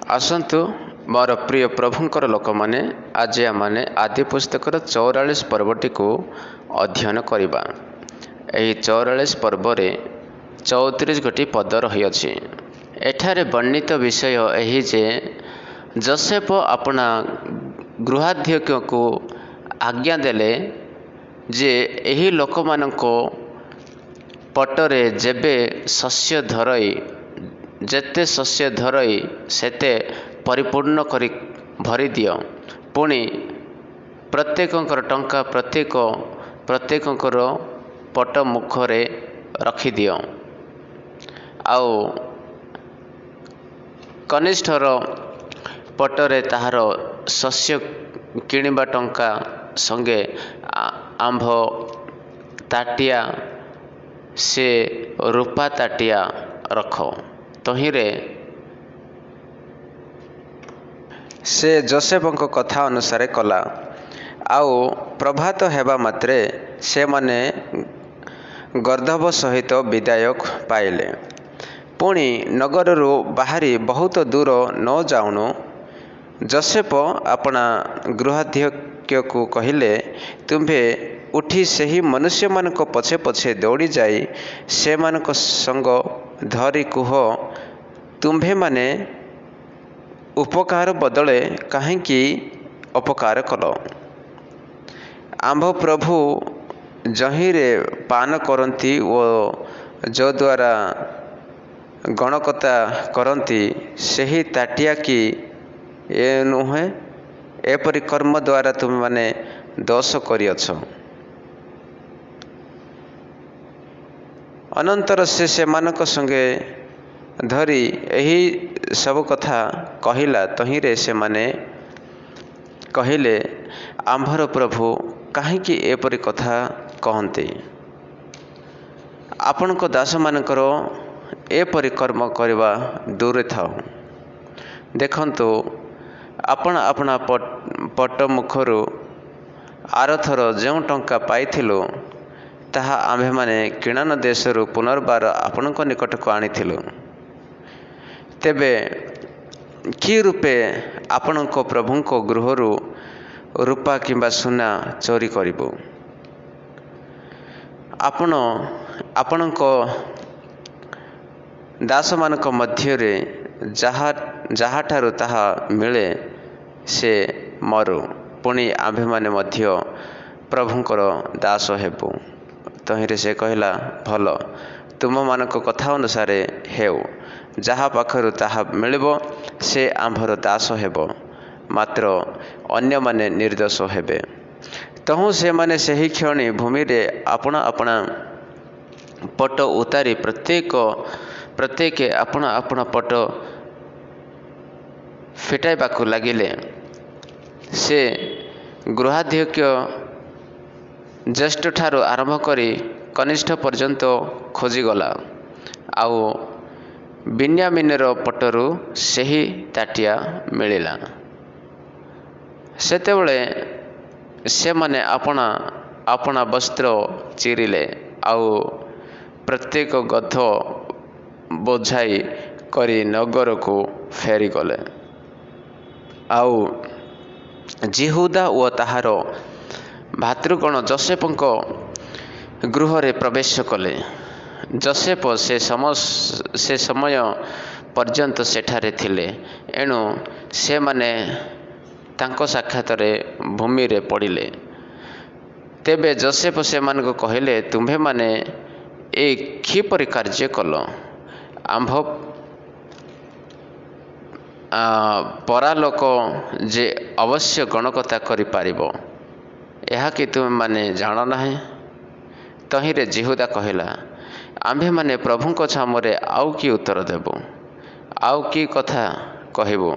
आसतु मोर प्रिय प्रभुंकर लोक मैंने आज आम आदि पुस्तकर 44 पर्वटी को अध्ययन करवा। यही 44 पर्व 34 गोटी पद रही। एठारे वर्णित विषय यही जे जोसेफ अपना गृहाध्यक्ष को आज्ञा देले जे यही लोक मानक पटरे जेबे शस्य धरई जेते शस्य धरई सेते परिपूर्ण करी भरी दियो, पुणी प्रत्येकंकर टंका प्रत्येकंकर पट मुखरे रखी दियो। आउ कनिष्ठर पटरे ताहार शस्य किणवा टंका संगे आंभ ताटिया से रूपा ताटिया रख। तहिरे से जोसेफक कथा अनुसार कला। आउ प्रभात हेबा मात्रे से माने गर्दभ सहित विदायक पाइले। पुणी नगररू बाहरी बहुत दूर न जाउनु जोसेफ अपना गृहाध्यक्ष को कहिले, तुम्भे उठी सही मनुष्य मानक पछे पछे दौड़ी जाई से मानक संग धरी कुह, तुम्भे माने उपकार बदले काहेकि अपकार कल। आंभ प्रभु जहीरे पान करती ओ जो द्वारा गणकता करती सही ताटिया की ए नुहे, एपरि कर्म द्वारा तुम माने दोष करियछ। अनंतर से मानक संगे धरी यही सब कथा कहिला। तहिरे से माने कहिले, आंभर प्रभु काहेकि एपरि कथा कहते, आपण को दास मानकर एपरि कर्म करवा दूर थाओ। देखंतु आपण अपना पट मुखरू आरथर जो टंका पाइथिलु ताहा आम्भे माने किणान देशरू पुनर्बार आपणक निकट को आनिथिलु। तेबे कि रूपे आपणक प्रभुंक गृहरू रूपा किंबा सुना चोरी करिबो? आपणक दास मानक मध्यरे जहाँठारू ताहा मिले से मरु, पुणी आम्भे माने मध्य प्रभुंकर दास हेबु। तहिरे से कहला, भल तुम मानक कथा अनुसार हेउ, जहाँ पाखरु ताहा मिलिबो से आंभर दास हेबो, मात्र अन्य माने निर्दोष हेबे। तहु से माने सही क्षणी भूमि रे अपना अपना पट उतारी प्रत्येक अपना अपना पट फिटाइबाकू लागिले। से गृहाध्यक्ष ज्येष्ठ ठारू आरंभ करी कनिष्ठ पर्यंत खोजिगला। आउ बिन्यामिनर पटरू सही ताटिया मिलिला। सेतेबेले से माने अपना अपना वस्त्र चिरिले, आउ प्रत्येक गध बोझाई करी नगर को फेरी गले। आउ जिहुदा ओ ताहार भातृगण जोसेफक गृह रे प्रवेश कले। जोसेफ से समय पर्यंत सेठारे थिले, एणु से माने तांको साक्षात भूमि रे पड़िले। तेबे जोसेफ से मानक कहिले, तुम्भे माने ए किपरि कार्य कल? आंभ परालोक जे अवश्य गणकता करि पारिबो, यह कि तुम माने जान नाही? तहिरे जिहुदा कहला, आम्भे माने प्रभुंक छामरे आउ कि उत्तर देबो, आउ कि कथा कहबो?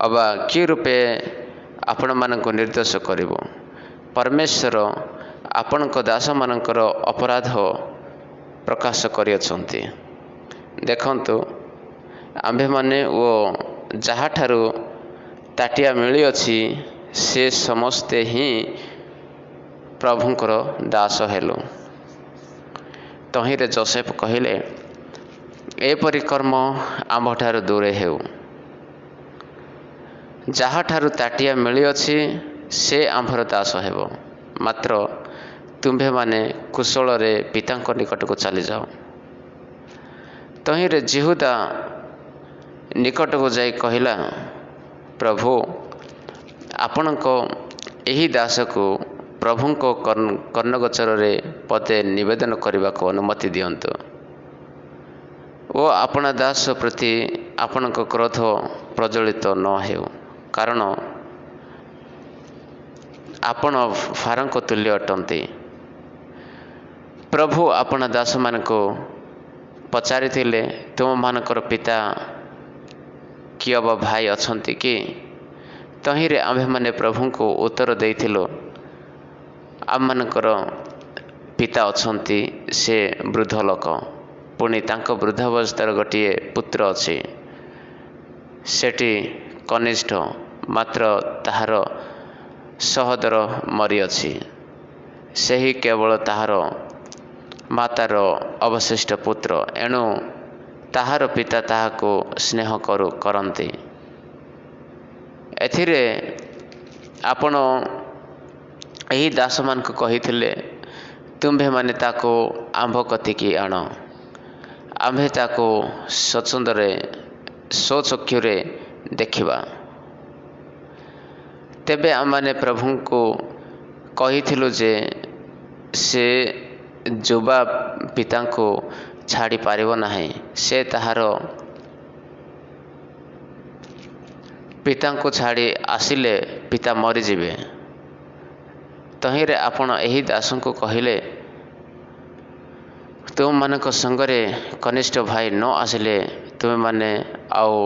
अबा कि रूपे आपण मानक निर्दोष करिबो? परमेश्वर आपणक दास मानकर अपराध प्रकाश करियछन्ति। देखंतु आम्भे माने ओ जहाँठारू ताटिया मिली अछि से समस्ते ही प्रभुंकर दास हेलु। तहिरे जोसेफ कहिले, ଏପରି କର୍ମ ଆମ୍ଭଠାରୁ ଦୂରେ ହେଉ। ଯାହାଠାରୁ ତାଟିଆ ମିଳିଅଛି ସେ ଆମ୍ଭର ଦାସ ହେବ। ମାତ୍ର ତୁମ୍ଭେମାନେ କୁଶଳରେ ପିତାଙ୍କ ନିକଟକୁ ଚାଲିଯାଅ। ତହିଁରେ ଯିହୁଦା ନିକଟକୁ ଯାଇ କହିଲା, ପ୍ରଭୁ, ଆପଣଙ୍କ ଏହି ଦାସକୁ ପ୍ରଭୁଙ୍କ କର୍ଣ୍ଣଗୋଚରରେ ପଦେ ନିବେଦନ କରିବାକୁ ଅନୁମତି ଦିଅନ୍ତୁ ଓ ଆପଣା ଦାସ ପ୍ରତି ଆପଣଙ୍କ କ୍ରୋଧ ପ୍ରଜ୍ୱଳିତ ନ ହେଉ, କାରଣ ଆପଣ ଫାରୋଙ୍କ ତୁଲ୍ୟ ଅଟନ୍ତି। ପ୍ରଭୁ ଆପଣା ଦାସମାନଙ୍କୁ ପଚାରିଥିଲେ, ତୁମମାନଙ୍କର ପିତା କିଏ ବା ଭାଇ ଅଛନ୍ତି କି? ତହିଁରେ ଆମ୍ଭେମାନେ ପ୍ରଭୁଙ୍କୁ ଉତ୍ତର ଦେଇଥିଲୁ, ଆମମାନଙ୍କର ପିତା ଅଛନ୍ତି, ସେ ବୃଦ୍ଧ ଲୋକ। ପୁଣି ତାଙ୍କ ବୃଦ୍ଧାବସ୍ଥାର ଗୋଟିଏ ପୁତ୍ର ଅଛି, ସେଠି କନିଷ୍ଠ, ମାତ୍ର ତାହାର ସହୋଦର ମରିଅଛି। ସେହି କେବଳ ତାହାର ମାତାର ଅବଶିଷ୍ଟ ପୁତ୍ର, ଏଣୁ ତାହାର ପିତା ତାହାକୁ ସ୍ନେହ କରନ୍ତି। ଏଥିରେ ଆପଣ ଏହି ଦାସମାନଙ୍କୁ କହିଥିଲେ, ତୁମ୍ଭେମାନେ ତାକୁ ଆମ୍ଭ କତିକି ଆଣ, ଆମ୍ଭେ ତାକୁ ସ୍ୱଚକ୍ଷୁରେ ଦେଖିବା। ତେବେ ଆମମାନେ ପ୍ରଭୁଙ୍କୁ କହିଥିଲୁ ଯେ ସେ ଯୁବା ପିତାଙ୍କୁ ଛାଡ଼ି ପାରିବ ନାହିଁ। ସେ ତାହାର ପିତାଙ୍କୁ ଛାଡ଼ି ଆସିଲେ ପିତା ମରିଯିବେ। ତହିଁରେ ଆପଣ ଏହି ଦାସଙ୍କୁ କହିଲେ, ତୁମମାନଙ୍କ ସଙ୍ଗରେ କନିଷ୍ଠ ଭାଇ ନ ଆସିଲେ ତୁମେମାନେ ଆଉ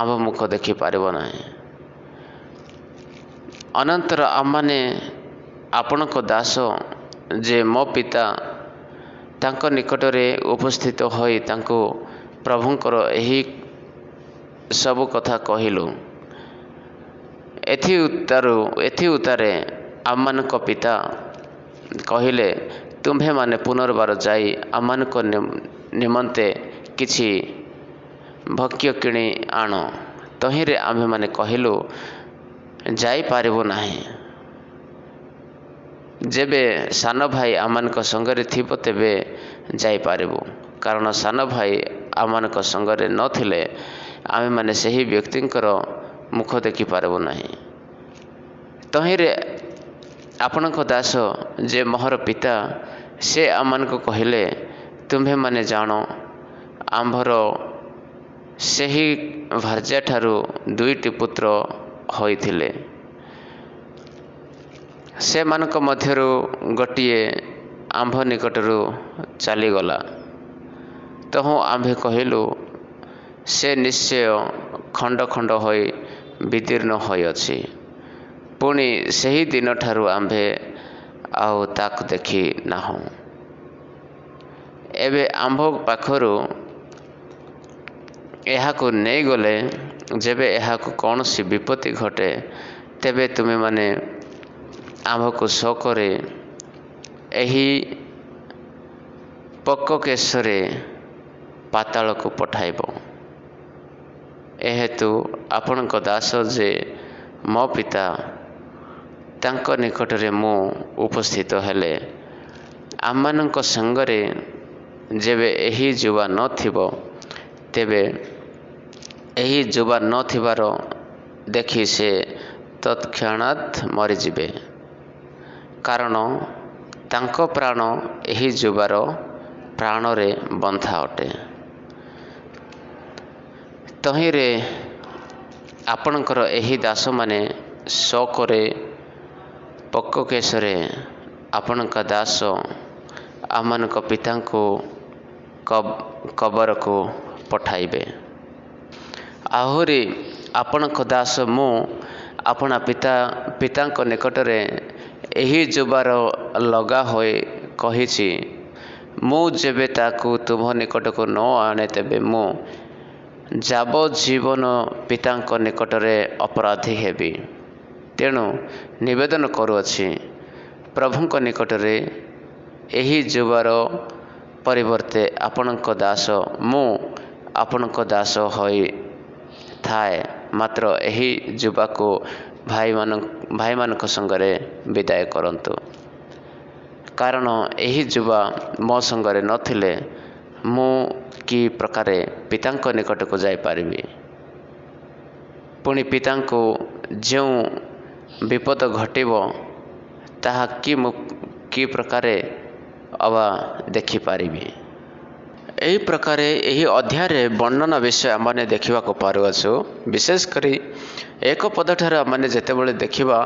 ଆମ୍ଭ ମୁଖ ଦେଖିପାରିବ ନାହିଁ। ଅନନ୍ତର ଆମମାନେ ଆପଣଙ୍କ ଦାସ ଯେ ମୋ ପିତା ତାଙ୍କ ନିକଟରେ ଉପସ୍ଥିତ ହୋଇ ତାଙ୍କୁ ପ୍ରଭୁଙ୍କର ଏହି ସବୁ କଥା କହିଲୁ। ଏଥି ଉତ୍ତାରେ ଆମମାନଙ୍କ ପିତା କହିଲେ, ତୁମ୍ଭେମାନେ ପୁନର୍ବାର ଯାଇ ଆମମାନଙ୍କ ନିମନ୍ତେ କିଛି ଭକ୍ଷ୍ୟ କିଣି ଆଣ। ତହିଁରେ ଆମ୍ଭେମାନେ କହିଲୁ, ଯାଇପାରିବୁ ନାହିଁ। ଯେବେ ସାନ ଭାଇ ଆମମାନଙ୍କ ସଙ୍ଗରେ ଥିବ ତେବେ ଯାଇପାରିବୁ, କାରଣ ସାନ ଭାଇ ଆମମାନଙ୍କ ସଙ୍ଗରେ ନଥିଲେ ଆମେମାନେ ସେହି ବ୍ୟକ୍ତିଙ୍କର ମୁଖ ଦେଖିପାରିବୁ ନାହିଁ। ତହିଁରେ ଆପଣଙ୍କ ଦାସ ଯେ ମୋହର ପିତା ସେ ଆମମାନଙ୍କୁ କହିଲେ, ତୁମ୍ଭେମାନେ ଜାଣ, ଆମ୍ଭର ସେହି ଭାର୍ଯ୍ୟାଠାରୁ 2ଟି ପୁତ୍ର ହୋଇଥିଲେ। ସେମାନଙ୍କ ମଧ୍ୟରୁ ଗୋଟିଏ ଆମ୍ଭ ନିକଟରୁ ଚାଲିଗଲା। ତହୁଁ ଆମ୍ଭେ କହିଲୁ, ସେ ନିଶ୍ଚୟ ଖଣ୍ଡ ଖଣ୍ଡ ହୋଇ ବିଦୀର୍ଣ୍ଣ ହୋଇଅଛି। ପୁଣି ସେହି ଦିନଠାରୁ ଆମ୍ଭେ ଆଉ ତାକୁ ଦେଖି ନାହୁଁ। ଏବେ ଆମ୍ଭ ପାଖରୁ ଏହାକୁ ନେଇଗଲେ ଯେବେ ଏହାକୁ କୌଣସି ବିପତ୍ତି ଘଟେ, ତେବେ ତୁମେମାନେ ଆମ୍ଭକୁ ଶୋକରେ ଏହି ପକ୍କକେଶରେ ପାତାଳକୁ ପଠାଇବ। ଏହେତୁ ଆପଣଙ୍କ ଦାସ ଯେ ମୋ ପିତା ତାଙ୍କ ନିକଟରେ ମୁଁ ଉପସ୍ଥିତ ହେଲେ, ଆମମାନଙ୍କ ସଙ୍ଗରେ ଯେବେ ଏହି ଯୁବା ନଥିବ, ତେବେ ଏହି ଯୁବା ନଥିବାର ଦେଖି ସେ ତତ୍କ୍ଷଣାତ୍ ମରିଯିବେ, କାରଣ ତାଙ୍କ ପ୍ରାଣ ଏହି ଯୁବାର ପ୍ରାଣରେ ବନ୍ଧା ଅଟେ। ତହିଁରେ ଆପଣଙ୍କର ଏହି ଦାସମାନେ ଶୋକରେ ପକ୍କକେଶରେ ଆପଣଙ୍କ ଦାସ ଆମମାନଙ୍କ ପିତାଙ୍କୁ କବରକୁ ପଠାଇବେ। ଆହୁରି ଆପଣଙ୍କ ଦାସ ମୁଁ ଆପଣା ପିତାଙ୍କ ନିକଟରେ ଏହି ଯୁବାର ଲଗା ହୋଇ କହିଛି, ମୁଁ ଯେବେ ତାକୁ ତୁମ ନିକଟକୁ ନ ଆଣେ ତେବେ ମୁଁ ଯାବଜ୍ଜୀବନ ପିତାଙ୍କ ନିକଟରେ ଅପରାଧୀ ହେବି। ତେଣୁ ନିବେଦନ କରୁଅଛି, ପ୍ରଭୁଙ୍କ ନିକଟରେ ଏହି ଯୁବାର ପରିବର୍ତ୍ତେ ଆପଣଙ୍କ ଦାସ ମୁଁ ଆପଣଙ୍କ ଦାସ ହୋଇଥାଏ। ମାତ୍ର ଏହି ଯୁବାକୁ ଭାଇମାନଙ୍କ ସଙ୍ଗରେ ବିଦାୟ କରନ୍ତୁ, କାରଣ ଏହି ଯୁବା ମୋ ସଙ୍ଗରେ ନଥିଲେ ମୁଁ କି ପ୍ରକାରେ ପିତାଙ୍କ ନିକଟକୁ ଯାଇପାରିବି। ପୁଣି ପିତାଙ୍କୁ ଯେଉଁ ବିପଦ ଘଟିବ ତାହା କି ପ୍ରକାରେ ଅବା ଦେଖିପାରିବି। ଏହି ପ୍ରକାରେ ଏହି ଅଧ୍ୟାୟରେ ବର୍ଣ୍ଣନା ବିଷୟ ଆମମାନେ ଦେଖିବାକୁ ପାରୁଅଛୁ। ବିଶେଷ କରି ଏକ ପଦଠାରୁ ଆମମାନେ ଯେତେବେଳେ ଦେଖିବା,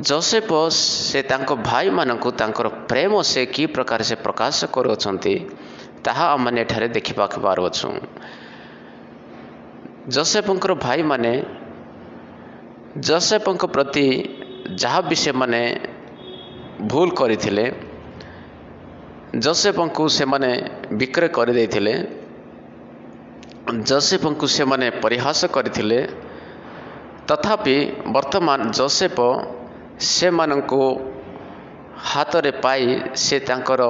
ଯୋସେଫ ସେ ତାଙ୍କ ଭାଇମାନଙ୍କୁ ତାଙ୍କର ପ୍ରେମ ସେ କି ପ୍ରକାର ସେ ପ୍ରକାଶ କରୁଅଛନ୍ତି ତାହା ଆମମାନେ ଏଠାରେ ଦେଖିବାକୁ ପାରୁଅଛୁ। ଯୋସେଫଙ୍କର ଭାଇମାନେ ଯୋସେଫଙ୍କ ପ୍ରତି ଯାହା ବି ସେମାନେ ଭୁଲ କରିଥିଲେ, ଯୋସେଫଙ୍କୁ ସେମାନେ ବିକ୍ରୟ କରିଦେଇଥିଲେ, ଯୋସେଫଙ୍କୁ ସେମାନେ ପରିହାସ କରିଥିଲେ, ତଥାପି ବର୍ତ୍ତମାନ ଯୋସେଫ ସେମାନଙ୍କୁ ହାତରେ ପାଇ ସେ ତାଙ୍କର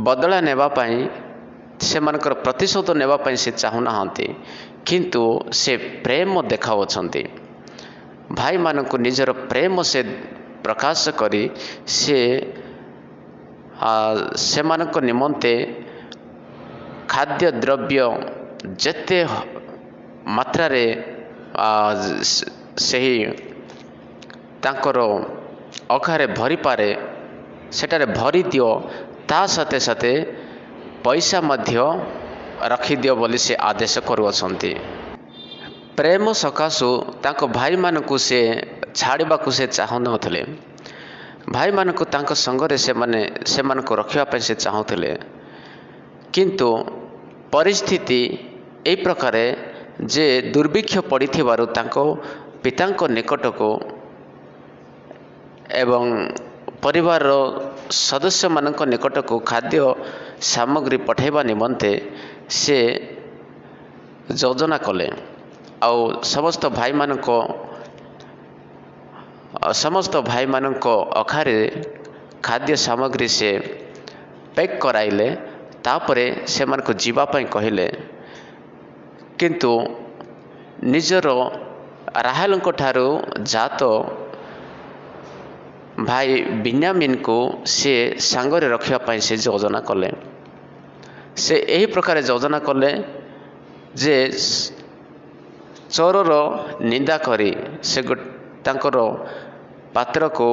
ବଦଳା ନେବା ପାଇଁ, ସେମାନଙ୍କର ପ୍ରତିଶୋଧ ନେବା ପାଇଁ ସେ ଚାହୁଁନାହାନ୍ତି, କିନ୍ତୁ ସେ ପ୍ରେମ ଦେଖାଉଛନ୍ତି। ଭାଇମାନଙ୍କୁ ନିଜର ପ୍ରେମ ସେ ପ୍ରକାଶ କରି ସେ ସେମାନଙ୍କ ନିମନ୍ତେ ଖାଦ୍ୟଦ୍ରବ୍ୟ ଯେତେ ମାତ୍ରାରେ ସେହି ତାଙ୍କର ଅଖାରେ ଭରିପାରେ ସେଠାରେ ଭରି ଦିଅ, ତା ସାଥେ ସାଥେ ପଇସା ମଧ୍ୟ ରଖିଦିଅ ବୋଲି ସେ ଆଦେଶ କରୁଅଛନ୍ତି। ପ୍ରେମ ସକାଶୁ ତାଙ୍କ ଭାଇମାନଙ୍କୁ ସେ ଛାଡ଼ିବାକୁ ସେ ଚାହୁଁନଥିଲେ। ଭାଇମାନଙ୍କୁ ତାଙ୍କ ସଙ୍ଗରେ ସେମାନଙ୍କୁ ରଖିବା ପାଇଁ ସେ ଚାହୁଁଥିଲେ, କିନ୍ତୁ ପରିସ୍ଥିତି ଏହି ପ୍ରକାରେ ଯେ ଦୁର୍ଭିକ୍ଷ ପଡ଼ିଥିବାରୁ ତାଙ୍କ ପିତାଙ୍କ ନିକଟକୁ ଏବଂ ପରିବାରର ସଦସ୍ୟମାନଙ୍କ ନିକଟକୁ ଖାଦ୍ୟ ସାମଗ୍ରୀ ପଠାଇବା ନିମନ୍ତେ ସେ ଯୋଜନା କଲେ। ଆଉ ସମସ୍ତ ଭାଇମାନଙ୍କ ଅଖାରେ ଖାଦ୍ୟ ସାମଗ୍ରୀ ସେ ପ୍ୟାକ୍ କରାଇଲେ। ତାପରେ ସେମାନଙ୍କୁ ଯିବା ପାଇଁ କହିଲେ, କିନ୍ତୁ ନିଜର ରାହେଲଙ୍କ ଠାରୁ ଜାତ ଭାଇ ବିନ୍ୟାମିନକୁ ସେ ସାଙ୍ଗରେ ରଖିବା ପାଇଁ ସେ ଯୋଜନା କଲେ। ସେ ଏହି ପ୍ରକାର ଯୋଜନା କଲେ ଯେ ଚୋରର ନିନ୍ଦା କରି ସେ ତାଙ୍କର ପାତ୍ରକୁ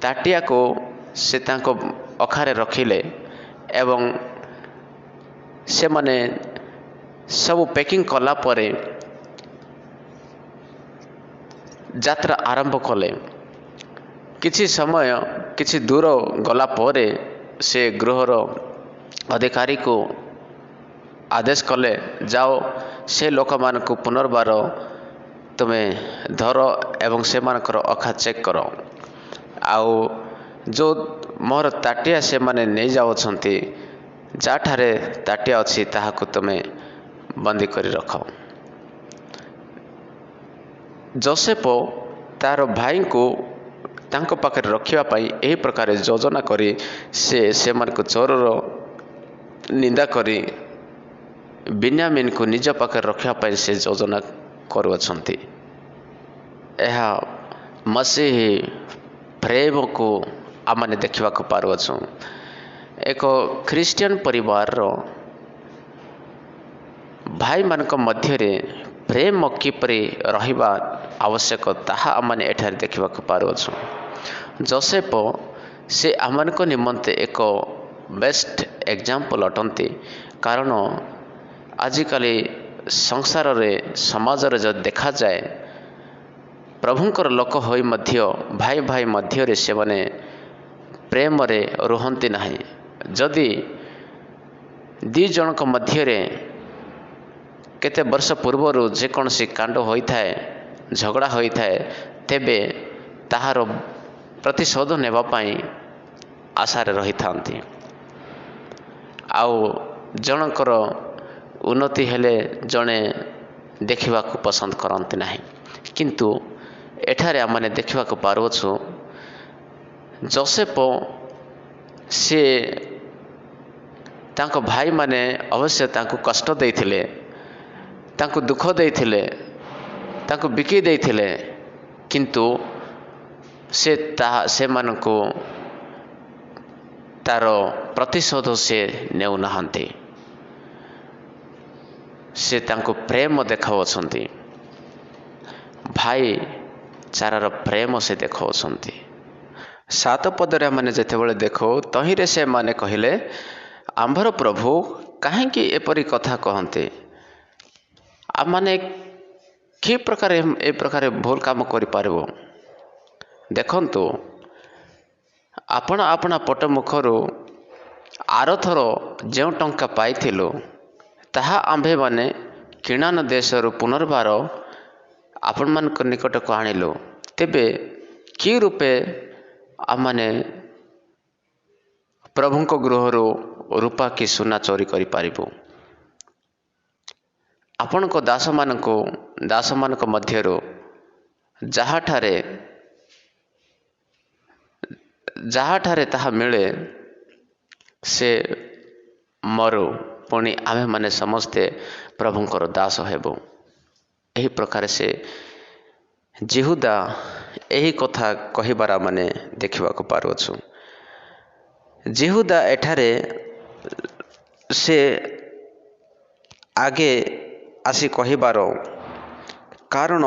ତାଟିଆକୁ ସେ ତାଙ୍କ ଅଖାରେ ରଖିଲେ ଏବଂ ସେମାନେ ସବୁ ପ୍ୟାକିଂ କଲା ପରେ ଯାତ୍ରା ଆରମ୍ଭ କଲେ। କିଛି ଦୂର ଗଲା ପରେ ସେ ଗୃହର ଅଧିକାରୀକୁ ଆଦେଶ କଲେ, ଯାଅ ସେ ଲୋକମାନଙ୍କୁ ପୁନର୍ବାର ତୁମେ ଧର ଏବଂ ସେମାନଙ୍କର ଅଖା ଚେକ୍ କର, ଆଉ ଯେଉଁ ମୋର ତାଟିଆ ସେମାନେ ନେଇଯାଉଛନ୍ତି, ଯାଠାରେ ତାଟିଆ ଅଛି ତାହାକୁ ତୁମେ ବନ୍ଦୀ କରି ରଖ। ଯୋସେଫ ତାର ଭାଇଙ୍କୁ ତାଙ୍କ ପାଖରେ ରଖିବା ପାଇଁ ଏହି ପ୍ରକାର ଯୋଜନା କରି ସେମାନଙ୍କୁ ଚୋରର ନିନ୍ଦା କରି ବିନ୍ୟାମିନକୁ ନିଜ ପାଖରେ ରଖିବା ପାଇଁ ସେ ଯୋଜନା କରୁଅଛନ୍ତି। ଏହା ମସିହ ପ୍ରେମକୁ ଆମମାନେ ଦେଖିବାକୁ ପାରୁଅଛୁ। ଏକ ଖ୍ରୀଷ୍ଟିଆନ ପରିବାରର ଭାଇମାନଙ୍କ ମଧ୍ୟରେ ପ୍ରେମ କିପରି ରହିବା ଆବଶ୍ୟକ ତାହା ଆମମାନେ ଏଠାରେ ଦେଖିବାକୁ ପାରୁଅଛୁ। ଯୋସେଫ ସେ ଆମମାନଙ୍କ ନିମନ୍ତେ ଏକ ବେଷ୍ଟ ଏକ୍ଜାମ୍ପଲ ଅଟନ୍ତି, କାରଣ ଆଜିକାଲି ସଂସାରରେ ସମାଜରେ ଯଦି ଦେଖାଯାଏ, ପ୍ରଭୁଙ୍କର ଲୋକ ହୋଇ ମଧ୍ୟ ଭାଇ ମଧ୍ୟରେ ସେମାନେ ପ୍ରେମରେ ରୁହନ୍ତି ନାହିଁ। ଯଦି ଦୁଇ ଜଣଙ୍କ ମଧ୍ୟରେ କେତେ ବର୍ଷ ପୂର୍ବରୁ ଯେକୌଣସି କାଣ୍ଡ ହୋଇଥାଏ, ଝଗଡ଼ା ହୋଇଥାଏ, ତେବେ ତାହାର ପ୍ରତିଶୋଧ ନେବା ପାଇଁ ଆଶାରେ ରହିଥାନ୍ତି। ଆଉ ଜଣଙ୍କର ଉନ୍ନତି ହେଲେ ଜଣେ ଦେଖିବାକୁ ପସନ୍ଦ କରନ୍ତି ନାହିଁ। କିନ୍ତୁ ଏଠାରେ ଆମମାନେ ଦେଖିବାକୁ ପାରୁଅଛୁ, ଯୋସେଫ ସେ ତାଙ୍କ ଭାଇମାନେ ଅବଶ୍ୟ ତାଙ୍କୁ କଷ୍ଟ ଦେଇଥିଲେ, ତାଙ୍କୁ ଦୁଃଖ ଦେଇଥିଲେ, ତାଙ୍କୁ ବିକି ଦେଇଥିଲେ, କିନ୍ତୁ ସେ ସେମାନଙ୍କୁ ତାର ପ୍ରତିଶୋଧ ସେ ନେଉନାହାନ୍ତି। ସେ ତାଙ୍କୁ ପ୍ରେମ ଦେଖାଉଛନ୍ତି, ଭାଇଚାରାର ପ୍ରେମ ସେ ଦେଖାଉଛନ୍ତି। 7 ପଦରେ ଆମେ ଯେତେବେଳେ ଦେଖୁ, ତହିଁରେ ସେମାନେ କହିଲେ, ଆମ୍ଭର ପ୍ରଭୁ କାହିଁକି ଏପରି କଥା କହନ୍ତି? ଆମମାନେ କି ପ୍ରକାର ଏ ପ୍ରକାର ଭୁଲ କାମ କରିପାରିବୁ? ଦେଖନ୍ତୁ, ଆପଣା ପଟ ମୁଖରୁ ଆରଥର ଯେଉଁ ଟଙ୍କା ପାଇଥିଲୁ, ତାହା ଆମ୍ଭେମାନେ କିଣାନ ଦେଶରୁ ପୁନର୍ବାର ଆପଣମାନଙ୍କ ନିକଟକୁ ଆଣିଲୁ। ତେବେ କି ରୂପେ ଆମମାନେ ପ୍ରଭୁଙ୍କ ଗୃହରୁ ରୂପା କି ସୁନା ଚୋରି କରିପାରିବୁ? ଆପଣଙ୍କ ଦାସମାନଙ୍କ ମଧ୍ୟରୁ ଯାହାଠାରେ ତାହା ମିଳେ ସେ ମରୁ, ପୁଣି ଆମେମାନେ ସମସ୍ତେ ପ୍ରଭୁଙ୍କର ଦାସ ହେବୁ। ଏହି ପ୍ରକାର ସେ ଯିହୁଦା ଏହି କଥା କହିବାର ମାନେ ଦେଖିବାକୁ ପାରୁଅଛୁ। ଯିହୁଦା ଏଠାରେ ସେ ଆଗେ ଆସି କହିବାର କାରଣ,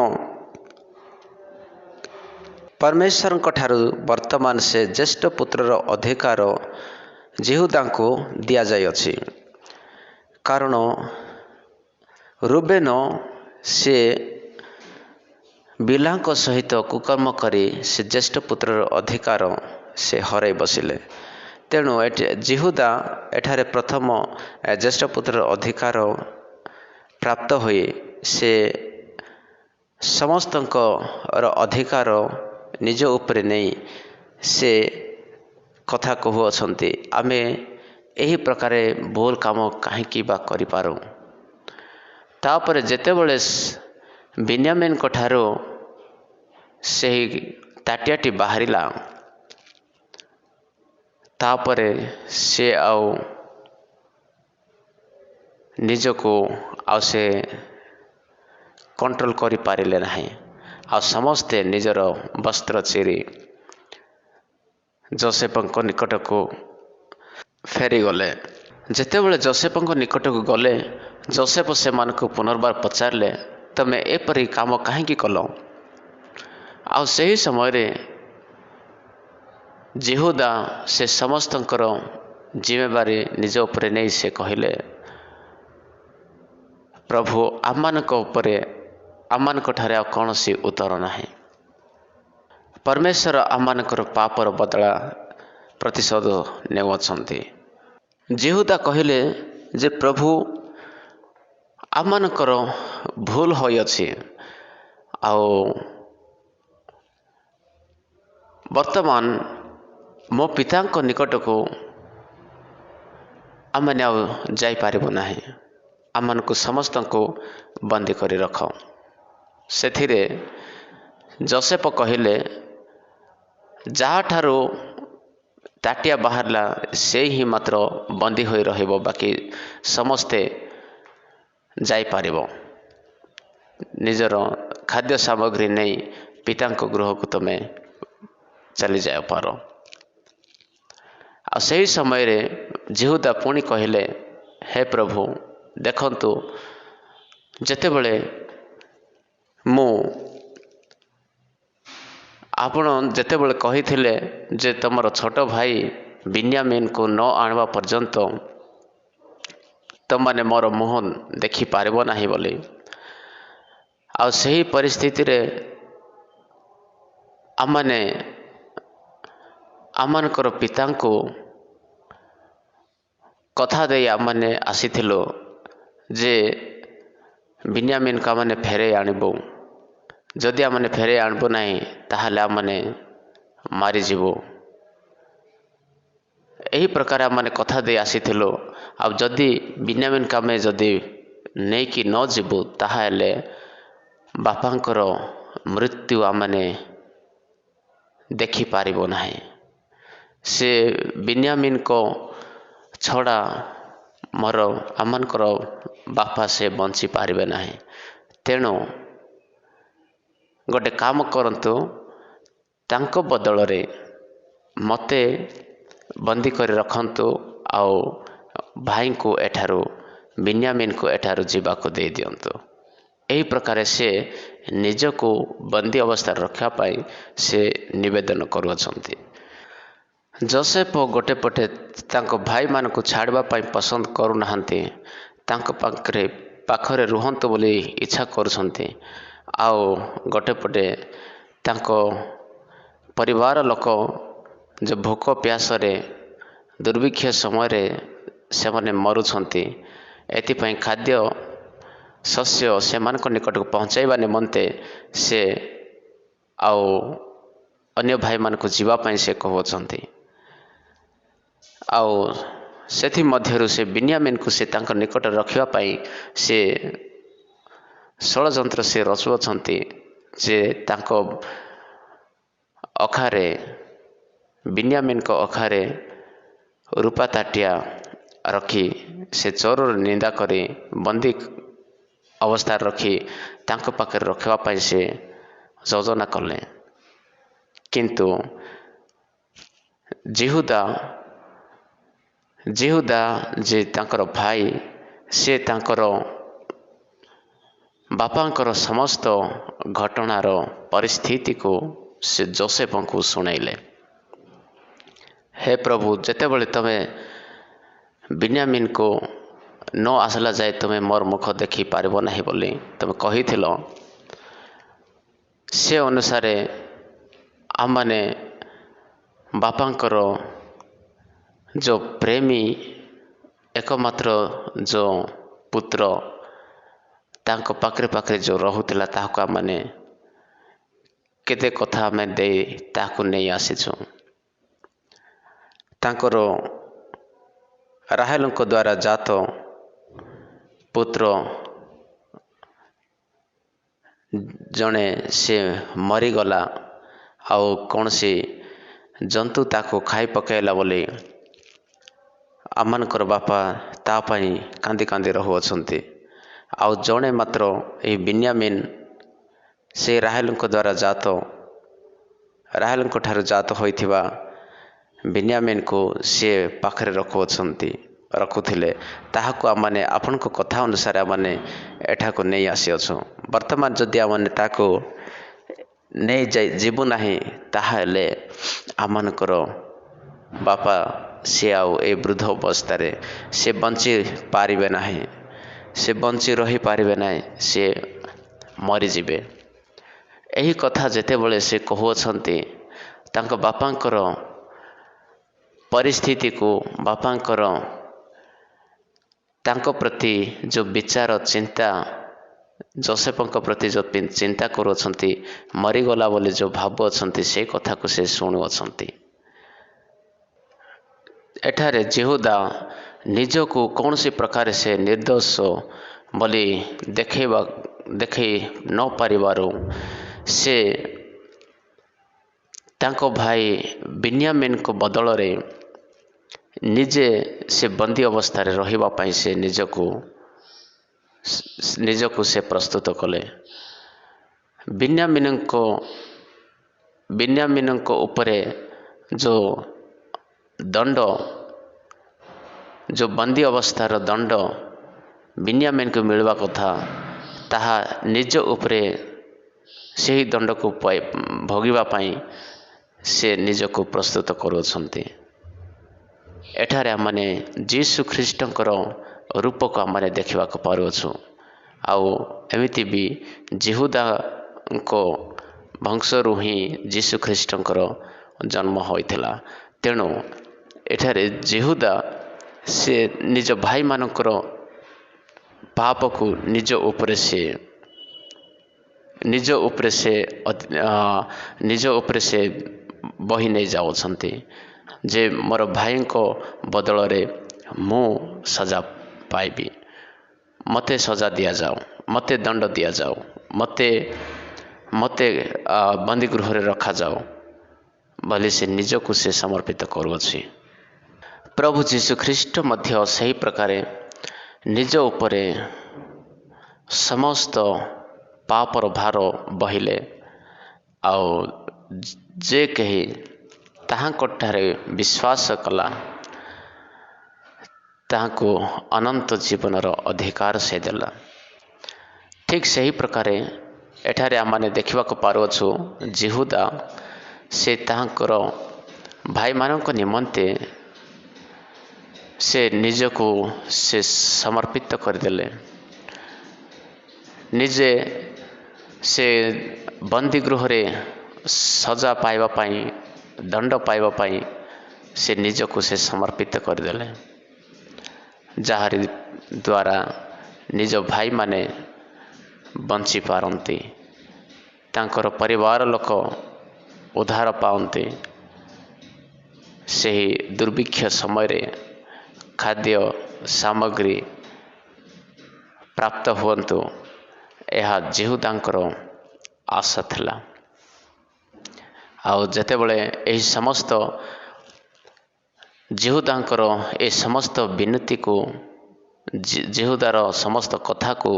ପରମେଶ୍ୱରଙ୍କ ଠାରୁ ବର୍ତ୍ତମାନ ସେ ଜ୍ୟେଷ୍ଠ ପୁତ୍ରର ଅଧିକାର ଯିହୁଦାଙ୍କୁ ଦିଆଯାଇଅଛି। କାରଣ ରୁବେନ ସେ ବିଲାଙ୍କ ସହିତ କୁକର୍ମ କରି ସେ ଜ୍ୟେଷ୍ଠ ପୁତ୍ରର ଅଧିକାର ସେ ହରାଇ ବସିଲେ। ତେଣୁ ଯିହୁଦା ଏଠାରେ ପ୍ରଥମ ଜ୍ୟେଷ୍ଠ ପୁତ୍ରର ଅଧିକାର ପ୍ରାପ୍ତ ହୋଇ ସେ ସମସ୍ତଙ୍କର ଅଧିକାର ନିଜ ଉପରେ ନେଇ ସେ କଥା କହୁଅଛନ୍ତି, ଆମେ ଏହି ପ୍ରକାର ଭୁଲ କାମ କାହିଁକି ବା କରିପାରୁ? ତାପରେ ଯେତେବେଳେ ବିନ୍ୟାମିନଙ୍କ ଠାରୁ ସେହି ତାଟିଆଟି ବାହାରିଲା, ତାପରେ ସେ ଆଉ ନିଜକୁ ସେ କଣ୍ଟ୍ରୋଲ କରିପାରିଲେ ନାହିଁ। ଆଉ ସମସ୍ତେ ନିଜର ବସ୍ତ୍ର ଚିରି ଯୋସେଫଙ୍କ ନିକଟକୁ ଫେରିଗଲେ। ଯେତେବେଳେ ଯୋସେଫଙ୍କ ନିକଟକୁ ଗଲେ, ଯୋସେଫ ସେମାନଙ୍କୁ ପୁନର୍ବାର ପଚାରିଲେ, ତମେ ଏପରି କାମ କାହିଁକି କଲ? ଆଉ ସେହି ସମୟରେ ଯିହୁଦା ସେ ସମସ୍ତଙ୍କର ଜିମ୍ମେବାରୀ ନିଜ ଉପରେ ନେଇ ସେ କହିଲେ, ପ୍ରଭୁ ଆମମାନଙ୍କଠାରେ ଆଉ କୌଣସି ଉତ୍ତର ନାହିଁ। ପରମେଶ୍ୱର ଆମମାନଙ୍କର ପାପର ବଦଳା ପ୍ରତିଶୋଧ ନେଉଅଛନ୍ତି। ଯିହୁଦା କହିଲେ ଯେ ପ୍ରଭୁ ଆମମାନଙ୍କର ଭୁଲ ହୋଇଅଛି, ଆଉ ବର୍ତ୍ତମାନ ମୋ ପିତାଙ୍କ ନିକଟକୁ ଆମମାନେ ଆଉ ଯାଇପାରିବୁ ନାହିଁ। ଆମମାନଙ୍କୁ ସମସ୍ତଙ୍କୁ ବନ୍ଦୀ କରି ରଖ। ସେଥିରେ ଯୋସେଫ କହିଲେ, ଯାହାଠାରୁ ତାଟିଆ ବାହାରିଲା ସେ ହିଁ ମାତ୍ର ବନ୍ଦୀ ହୋଇ ରହିବ, ବାକି ସମସ୍ତେ ଯାଇପାରିବ। ନିଜର ଖାଦ୍ୟ ସାମଗ୍ରୀ ନେଇ ପିତାଙ୍କ ଗୃହକୁ ତମେ ଚାଲିଯାଇପାର। ଆଉ ସେହି ସମୟରେ ଯିହୁଦା ପୁଣି କହିଲେ, ହେ ପ୍ରଭୁ, ଦେଖନ୍ତୁ, ଯେତେବେଳେ ଆପଣ ଯେତେବେଳେ କହିଥିଲେ ଯେ ତମର ଛୋଟ ଭାଇ ବିନ୍ୟାମିନକୁ ନ ଆଣିବା ପର୍ଯ୍ୟନ୍ତ ତମମାନେ ମୋର ମୁହଁ ଦେଖିପାରିବ ନାହିଁ ବୋଲି, ଆଉ ସେହି ପରିସ୍ଥିତିରେ ଆମମାନଙ୍କର ପିତାଙ୍କୁ କଥା ଦେଇ ଆମମାନେ ଆସିଥିଲୁ ଯେ ବିନ୍ୟାମିନକୁ ଆମମାନେ ଫେରାଇ ଆଣିବୁ। ଯଦି ଆମମାନେ ଫେରାଇ ଆଣିବୁ ନାହିଁ, ତାହେଲେ ଆମମାନେ ମାରିଯିବୁ। ଏହି ପ୍ରକାର ଆମମାନେ କଥା ଦେଇ ଆସିଥିଲୁ। ଆଉ ଯଦି ବିନ୍ୟାମିନକୁ ଆମେ ଯଦି ନେଇକି ନ ଯିବୁ, ତାହେଲେ ବାପାଙ୍କର ମୃତ୍ୟୁ ଆମମାନେ ଦେଖିପାରିବୁ ନାହିଁ। ସେ ବିନ୍ୟାମିନଙ୍କ ଛଡ଼ା ମୋର ଆମମାନଙ୍କର ବାପା ସେ ବଞ୍ଚି ପାରିବେ ନାହିଁ। ତେଣୁ ଗୋଟେ କାମ କରନ୍ତୁ, ତାଙ୍କ ବଦଳରେ ମୋତେ ବନ୍ଦୀ କରି ରଖନ୍ତୁ ଆଉ ଭାଇଙ୍କୁ ଏଠାରୁ ବିନ୍ୟାମିନଙ୍କୁ ଏଠାରୁ ଯିବାକୁ ଦେଇଦିଅନ୍ତୁ। ଏହି ପ୍ରକାର ସେ ନିଜକୁ ବନ୍ଦୀ ଅବସ୍ଥାରେ ରଖିବା ପାଇଁ ସେ ନିବେଦନ କରୁଅଛନ୍ତି। ଯୋସେଫ ଗୋଟେ ପଟେ ତାଙ୍କ ଭାଇମାନଙ୍କୁ ଛାଡ଼ିବା ପାଇଁ ପସନ୍ଦ କରୁନାହାନ୍ତି, ତାଙ୍କ ପାଖରେ ରୁହନ୍ତୁ ବୋଲି ଇଚ୍ଛା କରୁଛନ୍ତି। ଆଉ ଗୋଟେ ପଟେ ତାଙ୍କ ପରିବାର ଲୋକ ଯେ ଭୋକ ପ୍ୟାସରେ ଦୁର୍ଭିକ୍ଷ ସମୟରେ ସେମାନେ ମରୁଛନ୍ତି, ଏଥିପାଇଁ ଖାଦ୍ୟ ଶସ୍ୟ ସେମାନଙ୍କ ନିକଟକୁ ପହଞ୍ଚାଇବା ନିମନ୍ତେ ସେ ଆଉ ଅନ୍ୟ ଭାଇମାନଙ୍କୁ ଯିବା ପାଇଁ ସେ କହୁଅଛନ୍ତି। ଆଉ ସେଥିମଧ୍ୟରୁ ସେ ବିନ୍ୟାମିନକୁ ସେ ତାଙ୍କ ନିକଟରେ ରଖିବା ପାଇଁ ସେ ଷଡ଼ଯନ୍ତ୍ର ସେ ରଚୁଅଛନ୍ତି ଯେ ତାଙ୍କ ଅଖାରେ ବିନ୍ୟାମିନଙ୍କ ଅଖାରେ ରୂପା ତାଟିଆ ରଖି ସେ ଚୋରର ନିନ୍ଦା କରି ବନ୍ଦୀ ଅବସ୍ଥାରେ ରଖି ତାଙ୍କ ପାଖରେ ରଖିବା ପାଇଁ ସେ ଯୋଜନା କଲେ। କିନ୍ତୁ ଜିହୁଦା ଯେ ତାଙ୍କର ଭାଇ, ସେ ତାଙ୍କର ବାପାଙ୍କର ସମସ୍ତ ଘଟଣାର ପରିସ୍ଥିତିକୁ ସେ ଯୋସେଫଙ୍କୁ ଶୁଣାଇଲେ। ହେ ପ୍ରଭୁ, ଯେତେବେଳେ ତୁମେ ବିନ୍ୟାମିନକୁ ନ ଆସିଲା ଯାଏ ତୁମେ ମୋର ମୁଖ ଦେଖିପାରିବ ନାହିଁ ବୋଲି ତୁମେ କହିଥିଲ, ସେ ଅନୁସାରେ ଆମମାନେ ବାପାଙ୍କର ଯେଉଁ ପ୍ରେମୀ ଏକମାତ୍ର ଯେଉଁ ପୁତ୍ର ତାଙ୍କ ପାଖରେ ଯେଉଁ ରହୁଥିଲା, ତାହାକୁ ଆମମାନେ କେତେ କଥା ଆମେ ଦେଇ ତାହାକୁ ନେଇ ଆସିଛୁ। ତାଙ୍କର ରାହେଲଙ୍କ ଦ୍ୱାରା ଜାତ ପୁତ୍ର ଜଣେ ସେ ମରିଗଲା, ଆଉ କୌଣସି ଜନ୍ତୁ ତାକୁ ଖାଇ ପକାଇଲା ବୋଲି ଆମମାନଙ୍କର ବାପା ତା ପାଇଁ କାନ୍ଦି କାନ୍ଦି ରହୁଅଛନ୍ତି। ଆଉ ଜଣେ ମାତ୍ର ଏହି ବିନ୍ୟାମିନ ସେ ରାହେଲଙ୍କ ଠାରୁ ଜାତ ହୋଇଥିବା ବିନ୍ୟାମିନକୁ ସିଏ ପାଖରେ ରଖୁଥିଲେ। ତାହାକୁ ଆମମାନେ ଆପଣଙ୍କ କଥା ଅନୁସାରେ ଆମମାନେ ଏଠାକୁ ନେଇ ଆସିଅଛୁ। ବର୍ତ୍ତମାନ ଯଦି ଆମମାନେ ତାକୁ ଯିବୁ ନାହିଁ, ତାହେଲେ ଆମମାନଙ୍କର ବାପା ସିଏ ଆଉ ଏ ବୃଦ୍ଧ ଅବସ୍ଥାରେ ସେ ବଞ୍ଚି ପାରିବେ ନାହିଁ, ସେ ବଞ୍ଚି ରହିପାରିବେ ନାହିଁ, ସେ ମରିଯିବେ। ଏହି କଥା ଯେତେବେଳେ ସେ କହୁଅଛନ୍ତି, ତାଙ୍କ ବାପାଙ୍କର ପରିସ୍ଥିତିକୁ ତାଙ୍କ ପ୍ରତି ଯେଉଁ ବିଚାର ଚିନ୍ତା ଯୋସେଫଙ୍କ ପ୍ରତି ଯେଉଁ ଚିନ୍ତା କରୁଅଛନ୍ତି, ମରିଗଲା ବୋଲି ଯେଉଁ ଭାବୁଅଛନ୍ତି, ସେ କଥାକୁ ସେ ଶୁଣୁଅଛନ୍ତି। ଏଠାରେ ଜିହୁଦା ନିଜକୁ କୌଣସି ପ୍ରକାର ସେ ନିର୍ଦ୍ଦୋଷ ବୋଲି ଦେଖେଇ ନ ପାରିବାରୁ ସେ ତାଙ୍କ ଭାଇ ବିନ୍ୟାମିନଙ୍କ ବଦଳରେ ନିଜେ ସେ ବନ୍ଦୀ ଅବସ୍ଥାରେ ରହିବା ପାଇଁ ସେ ନିଜକୁ ସେ ପ୍ରସ୍ତୁତ କଲେ। ବିନ୍ୟାମିନଙ୍କ ଉପରେ ଯେଉଁ ଦଣ୍ଡ, ଯେଉଁ ବନ୍ଦୀ ଅବସ୍ଥାର ଦଣ୍ଡ ବିନ୍ୟାମିନକୁ ମିଳିବା କଥା, ତାହା ନିଜ ଉପରେ ସେହି ଦଣ୍ଡକୁ ଭୋଗିବା ପାଇଁ ସେ ନିଜକୁ ପ୍ରସ୍ତୁତ କରୁଅଛନ୍ତି। ଏଠାରେ ଆମମାନେ ଯୀଶୁ ଖ୍ରୀଷ୍ଟଙ୍କର ରୂପକୁ ଆମମାନେ ଦେଖିବାକୁ ପାରୁଅଛୁ। ଆଉ ଏମିତି ବି ଜିହୁଦାଙ୍କ ବଂଶରୁ ହିଁ ଯୀଶୁ ଖ୍ରୀଷ୍ଟଙ୍କର ଜନ୍ମ ହୋଇଥିଲା। ତେଣୁ ଏଠାରେ ଜିହୁଦା ସେ ନିଜ ଭାଇମାନଙ୍କର ପାପକୁ ନିଜ ଉପରେ ସେ ବହି ନେଇ ଯାଉଛନ୍ତି ଯେ ମୋର ଭାଇଙ୍କ ବଦଳରେ ମୁଁ ସଜା ପାଇବି, ମୋତେ ସଜା ଦିଆଯାଉ, ମୋତେ ଦଣ୍ଡ ଦିଆଯାଉ, ମୋତେ ବନ୍ଦୀ ଗୃହରେ ରଖାଯାଉ, ବୋଲି ସେ ନିଜକୁ ସେ ସମର୍ପିତ କରୁଅଛି। ପ୍ରଭୁ ଯୀଶୁଖ୍ରୀଷ୍ଟ ମଧ୍ୟ ସେହି ପ୍ରକାରେ ନିଜ ଉପରେ ସମସ୍ତ ପାପର ଭାର ବହିଲେ, ଆଉ ଯେ କେହି ତାହାଙ୍କଠାରେ ବିଶ୍ୱାସ କଲା ତାହାଙ୍କୁ ଅନନ୍ତ ଜୀବନର ଅଧିକାର ସେ ଦେଲା। ଠିକ୍ ସେହି ପ୍ରକାରେ ଏଠାରେ ଆମମାନେ ଦେଖିବାକୁ ପାରୁଅଛୁ, ଯିହୁଦା ସେ ତାହାଙ୍କର ଭାଇମାନଙ୍କ ନିମନ୍ତେ ସେ ନିଜକୁ ସେ ସମର୍ପିତ କରିଦେଲେ। ନିଜେ ସେ ବନ୍ଦୀଗୃହରେ ସଜା ପାଇବା ପାଇଁ, ଦଣ୍ଡ ପାଇବା ପାଇଁ ସେ ନିଜକୁ ସେ ସମର୍ପିତ କରିଦେଲେ, ଯାହାରି ଦ୍ୱାରା ନିଜ ଭାଇମାନେ ବଞ୍ଚିପାରନ୍ତି, ତାଙ୍କର ପରିବାର ଲୋକ ଉଦ୍ଧାର ପାଆନ୍ତି, ସେହି ଦୁର୍ଭିକ୍ଷ ସମୟରେ ଖାଦ୍ୟ ସାମଗ୍ରୀ ପ୍ରାପ୍ତ ହୁଅନ୍ତୁ, ଏହା ଯିହୁଦାଙ୍କର ଆଶା ଥିଲା। ଆଉ ଯେତେବେଳେ ଏହି ସମସ୍ତ ଯିହୁଦାଙ୍କର ଏ ସମସ୍ତ ବିନତିକୁ, ଯିହୁଦାର ସମସ୍ତ କଥାକୁ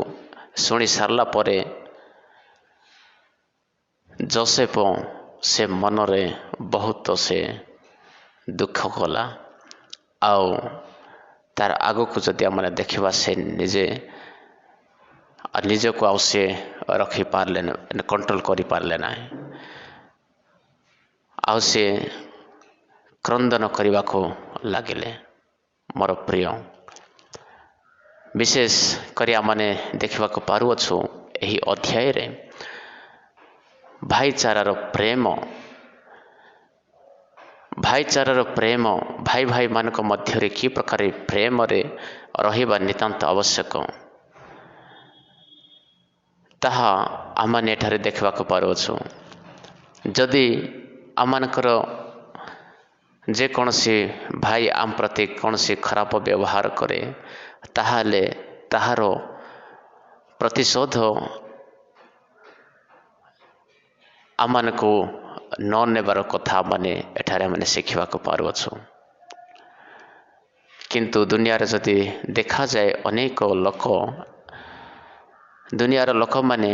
ଶୁଣି ସାରିଲା ପରେ ଯୋସେଫ ସେ ମନରେ ବହୁତ ସେ ଦୁଃଖ କଲା। ଆଉ ତାର ଆଗକୁ ଯଦି ଆମେ ଦେଖିବା, ସେ ନିଜକୁ ଆଉ ସେ ରଖିପାରିଲେ, କଣ୍ଟ୍ରୋଲ କରିପାରିଲେ ନାହିଁ। ଆଉ ସେ କ୍ରନ୍ଦନ କରିବାକୁ ଲାଗିଲେ। ମୋର ପ୍ରିୟ, ବିଶେଷ କରି ଆମମାନେ ଦେଖିବାକୁ ପାରୁଅଛୁ ଏହି ଅଧ୍ୟାୟରେ ଭାଇଚାରାର ପ୍ରେମ ଭାଇ ଭାଇମାନଙ୍କ ମଧ୍ୟରେ କି ପ୍ରକାର ପ୍ରେମରେ ରହିବା ନିତାନ୍ତ ଆବଶ୍ୟକ, ତାହା ଆମମାନେ ଏଠାରେ ଦେଖିବାକୁ ପାରୁଅଛୁ। ଯଦି ଆମମାନଙ୍କର ଯେକୌଣସି ଭାଇ ଆମ ପ୍ରତି କୌଣସି ଖରାପ ବ୍ୟବହାର କରେ, ତାହେଲେ ତାହାର ପ୍ରତିଶୋଧ ଆମମାନଙ୍କୁ ନ ନେବାର କଥା ଏଠାରେ ଆମେ ଶିଖିବାକୁ ପାରୁଅଛୁ। କିନ୍ତୁ ଦୁନିଆରେ ଯଦି ଦେଖାଯାଏ, ଅନେକ ଲୋକ, ଦୁନିଆର ଲୋକମାନେ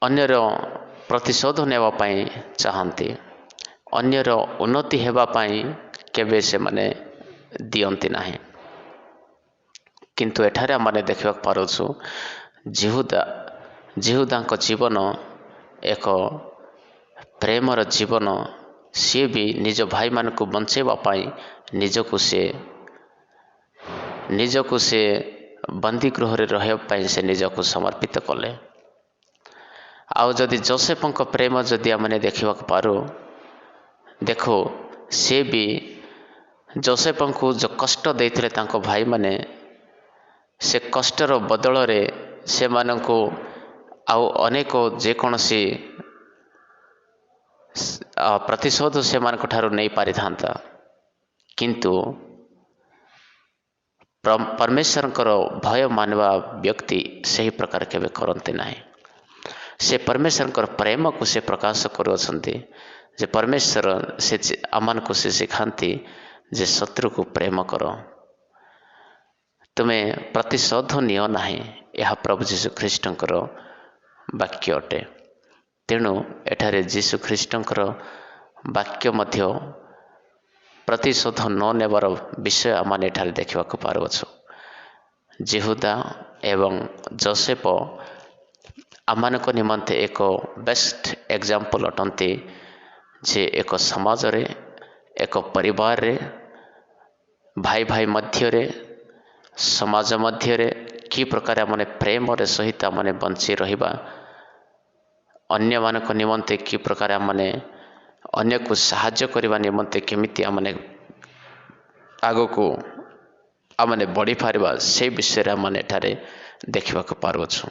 ଅନ୍ୟର ପ୍ରତିଶୋଧ ନେବା ପାଇଁ ଚାହାନ୍ତି, ଅନ୍ୟର ଉନ୍ନତି ହେବା ପାଇଁ କେବେ ସେମାନେ ଦିଅନ୍ତି ନାହିଁ। କିନ୍ତୁ ଏଠାରେ ଆମେ ଦେଖିବାକୁ ପାରୁଛୁ, ଯିହୁଦାଙ୍କ ଜୀବନ ଏକ ପ୍ରେମର ଜୀବନ। ସିଏ ବି ନିଜ ଭାଇମାନଙ୍କୁ ବଞ୍ଚାଇବା ପାଇଁ ନିଜକୁ ସେ ବନ୍ଦୀଗୃହରେ ରହିବା ପାଇଁ ସେ ନିଜକୁ ସମର୍ପିତ କଲେ। ଆଉ ଯଦି ଯୋସେଫଙ୍କ ପ୍ରେମ ଯଦି ଆମେ ଦେଖିବାକୁ ପାରୁ, ଦେଖୁ ସେ ବି ଯୋସେଫଙ୍କୁ ଯେଉଁ କଷ୍ଟ ଦେଇଥିଲେ ତାଙ୍କ ଭାଇମାନେ, ସେ କଷ୍ଟର ବଦଳରେ ସେମାନଙ୍କୁ ଆଉ ଅନେକ ଯେକୌଣସି ପ୍ରତିଶୋଧ ସେମାନଙ୍କ ଠାରୁ ନେଇପାରିଥାନ୍ତା। କିନ୍ତୁ ପରମେଶ୍ୱରଙ୍କର ଭୟ ମାନବା ବ୍ୟକ୍ତି ସେହି ପ୍ରକାର କେବେ କରନ୍ତି ନାହିଁ। ସେ ପରମେଶ୍ୱରଙ୍କର ପ୍ରେମକୁ ସେ ପ୍ରକାଶ କରୁଅଛନ୍ତି, ଯେ ପରମେଶ୍ୱର ସେ ଆମମାନଙ୍କୁ ସେ ଶିଖାନ୍ତି ଯେ ଶତ୍ରୁକୁ ପ୍ରେମ କର, ତୁମେ ପ୍ରତିଶୋଧ ନିଅ ନାହିଁ। ଏହା ପ୍ରଭୁ ଯୀଶୁଖ୍ରୀଷ୍ଟଙ୍କର ବାକ୍ୟ ଅଟେ। ତେଣୁ ଏଠାରେ ଯୀଶୁଖ୍ରୀଷ୍ଟଙ୍କର ବାକ୍ୟ ମଧ୍ୟ ପ୍ରତିଶୋଧ ନ ନେବାର ବିଷୟ ଆମେ ଏଠାରେ ଦେଖିବାକୁ ପାରୁଅଛୁ। ଯିହୁଦା ଏବଂ ଯୋସେଫ ଆମମାନଙ୍କ ନିମନ୍ତେ ଏକ ବେଷ୍ଟ ଏକ୍ଜାମ୍ପଲ ଅଟନ୍ତି, ଯେ ଏକ ସମାଜରେ, ଏକ ପରିବାରରେ, ଭାଇ ଭାଇ ମଧ୍ୟରେ, ସମାଜ ମଧ୍ୟରେ କି ପ୍ରକାର ଆମେ ପ୍ରେମର ସହିତ ଆମେ ବଞ୍ଚି ରହିବା, ଅନ୍ୟମାନଙ୍କ ନିମନ୍ତେ କି ପ୍ରକାର ଆମେ ଅନ୍ୟକୁ ସାହାଯ୍ୟ କରିବା ନିମନ୍ତେ କେମିତି ଆମେ ଆଗକୁ ଆମେ ବଢ଼ିପାରିବା, ସେ ବିଷୟରେ ଆମେ ଏଠାରେ ଦେଖିବାକୁ ପାରୁଅଛୁ।